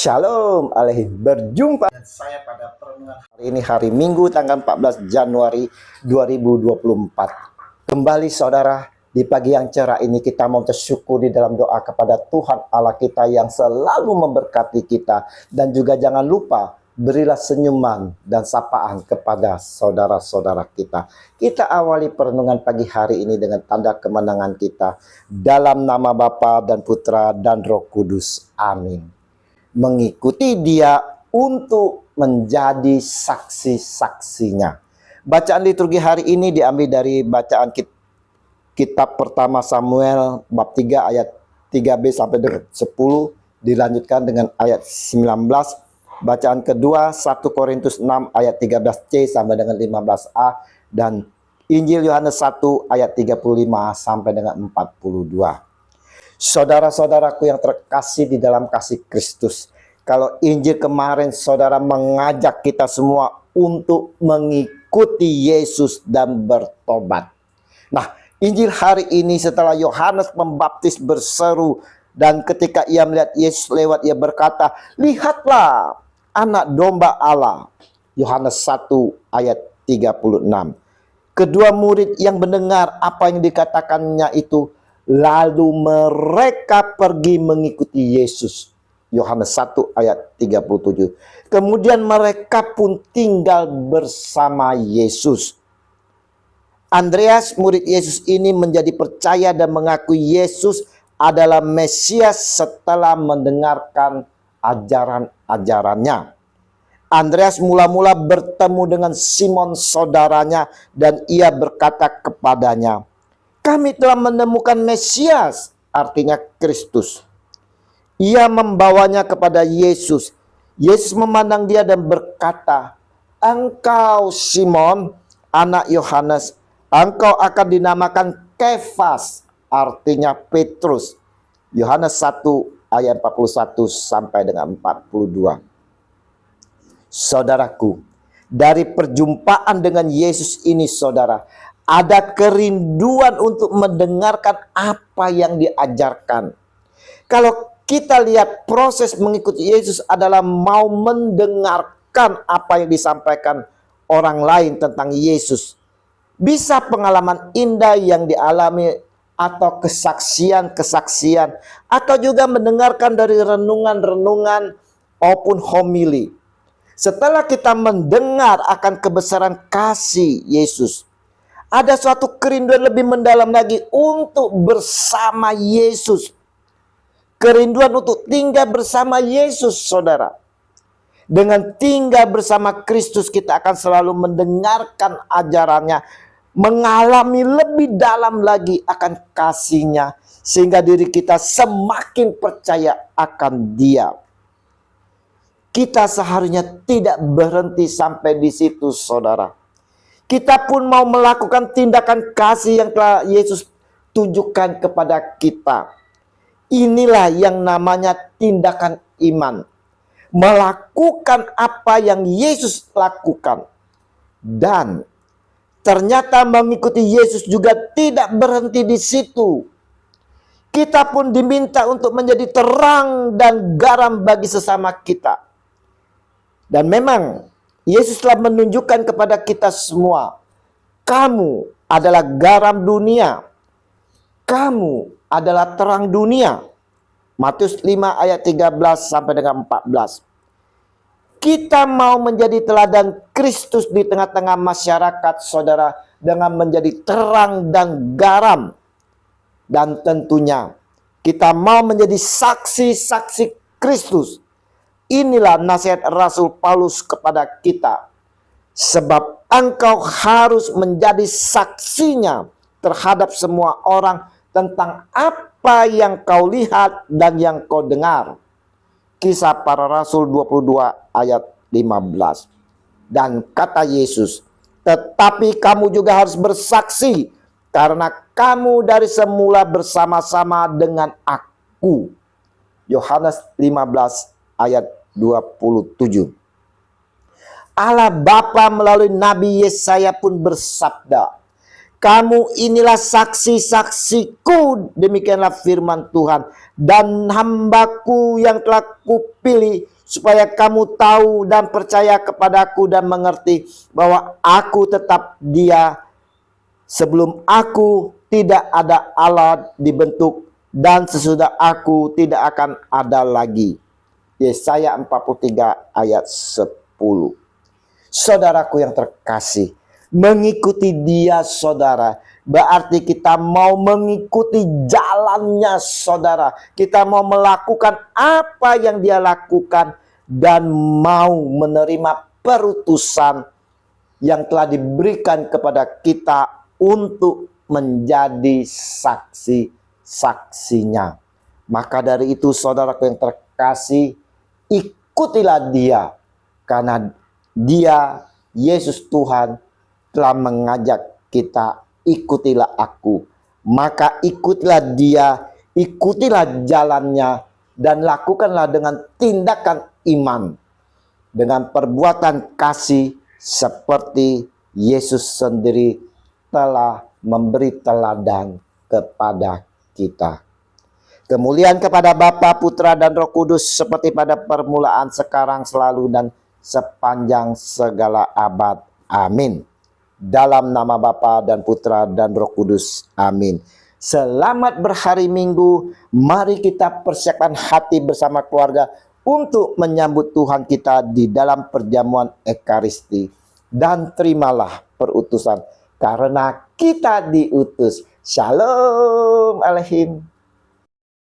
Shalom alaikum, berjumpa dengan saya pada perenungan hari ini, hari Minggu tanggal 14 Januari 2024. Kembali saudara, di pagi yang cerah ini kita mau bersyukur di dalam doa kepada Tuhan Allah kita yang selalu memberkati kita. Dan juga jangan lupa, berilah senyuman dan sapaan kepada saudara-saudara kita. Kita awali perenungan pagi hari ini dengan tanda kemenangan kita. Dalam nama Bapa dan Putra dan Roh Kudus. Amin. Mengikuti dia untuk menjadi saksi-saksinya. Bacaan liturgi hari ini diambil dari bacaan kitab pertama Samuel bab 3 ayat 3b sampai dengan 10, dilanjutkan dengan ayat 19. Bacaan kedua 1 Korintus 6 ayat 13c sampai dengan 15a, dan Injil Yohanes 1 ayat 35 sampai dengan 42. Saudara-saudaraku yang terkasih di dalam kasih Kristus, kalau Injil kemarin saudara mengajak kita semua untuk mengikuti Yesus dan bertobat. Nah, Injil hari ini setelah Yohanes Pembaptis berseru, dan ketika ia melihat Yesus lewat, ia berkata, "Lihatlah anak domba Allah." Yohanes 1 ayat 36. Kedua murid yang mendengar apa yang dikatakannya itu, lalu mereka pergi mengikuti Yesus. Yohanes 1 ayat 37. Kemudian mereka pun tinggal bersama Yesus. Andreas, murid Yesus ini, menjadi percaya dan mengakui Yesus adalah Mesias setelah mendengarkan ajaran-ajarannya. Andreas mula-mula bertemu dengan Simon saudaranya, dan ia berkata kepadanya, "Kami telah menemukan Mesias," artinya Kristus. Ia membawanya kepada Yesus. Yesus memandang dia dan berkata, "Engkau Simon, anak Yohanes, engkau akan dinamakan Kefas," artinya Petrus. Yohanes 1 ayat 41 sampai dengan 42. Saudaraku, dari perjumpaan dengan Yesus ini saudara, ada kerinduan untuk mendengarkan apa yang diajarkan. Kalau kita lihat proses mengikuti Yesus adalah mau mendengarkan apa yang disampaikan orang lain tentang Yesus. Bisa pengalaman indah yang dialami, atau kesaksian-kesaksian, atau juga mendengarkan dari renungan-renungan maupun homili. Setelah kita mendengar akan kebesaran kasih Yesus, ada suatu kerinduan lebih mendalam lagi untuk bersama Yesus. Kerinduan untuk tinggal bersama Yesus, saudara. Dengan tinggal bersama Kristus, kita akan selalu mendengarkan ajarannya, mengalami lebih dalam lagi akan kasih-Nya, sehingga diri kita semakin percaya akan Dia. Kita seharusnya tidak berhenti sampai di situ, saudara. Kita pun mau melakukan tindakan kasih yang telah Yesus tunjukkan kepada kita. Inilah yang namanya tindakan iman. Melakukan apa yang Yesus lakukan. Dan ternyata mengikuti Yesus juga tidak berhenti di situ. Kita pun diminta untuk menjadi terang dan garam bagi sesama kita. Dan memang Yesus telah menunjukkan kepada kita semua, kamu adalah garam dunia. Kamu adalah terang dunia. Matius 5 ayat 13 sampai dengan 14. Kita mau menjadi teladan Kristus di tengah-tengah masyarakat, saudara, dengan menjadi terang dan garam. Dan tentunya kita mau menjadi saksi-saksi Kristus. Inilah nasihat Rasul Paulus kepada kita. Sebab engkau harus menjadi saksinya terhadap semua orang tentang apa yang kau lihat dan yang kau dengar. Kisah Para Rasul 22 ayat 15. Dan kata Yesus, "Tetapi kamu juga harus bersaksi, karena kamu dari semula bersama-sama dengan aku." Yohanes 15 ayat 27. Allah Bapa melalui Nabi Yesaya pun bersabda, kamu inilah saksi-saksiku, demikianlah firman Tuhan, dan hambaku yang telah kupilih, supaya kamu tahu dan percaya kepadaku dan mengerti bahwa aku tetap Dia. Sebelum aku tidak ada Allah dibentuk, dan sesudah aku tidak akan ada lagi. Yesaya 43 ayat 10. Saudaraku yang terkasih, mengikuti Dia, saudara, berarti kita mau mengikuti jalannya, saudara. Kita mau melakukan apa yang Dia lakukan dan mau menerima perutusan yang telah diberikan kepada kita untuk menjadi saksi-saksinya. Maka dari itu, saudaraku yang terkasih, ikutilah Dia, karena Dia, Yesus Tuhan, telah mengajak kita, ikutilah aku. Maka ikutilah Dia, ikutilah jalannya, dan lakukanlah dengan tindakan iman, dengan perbuatan kasih, seperti Yesus sendiri telah memberi teladan kepada kita. Kemuliaan kepada Bapa, Putra, dan Roh Kudus, seperti pada permulaan, sekarang, selalu, dan sepanjang segala abad. Amin. Dalam nama Bapa dan Putra dan Roh Kudus. Amin. Selamat berhari Minggu. Mari kita persiapkan hati bersama keluarga untuk menyambut Tuhan kita di dalam perjamuan Ekaristi. Dan terimalah perutusan, karena kita diutus. Shalom Alehim.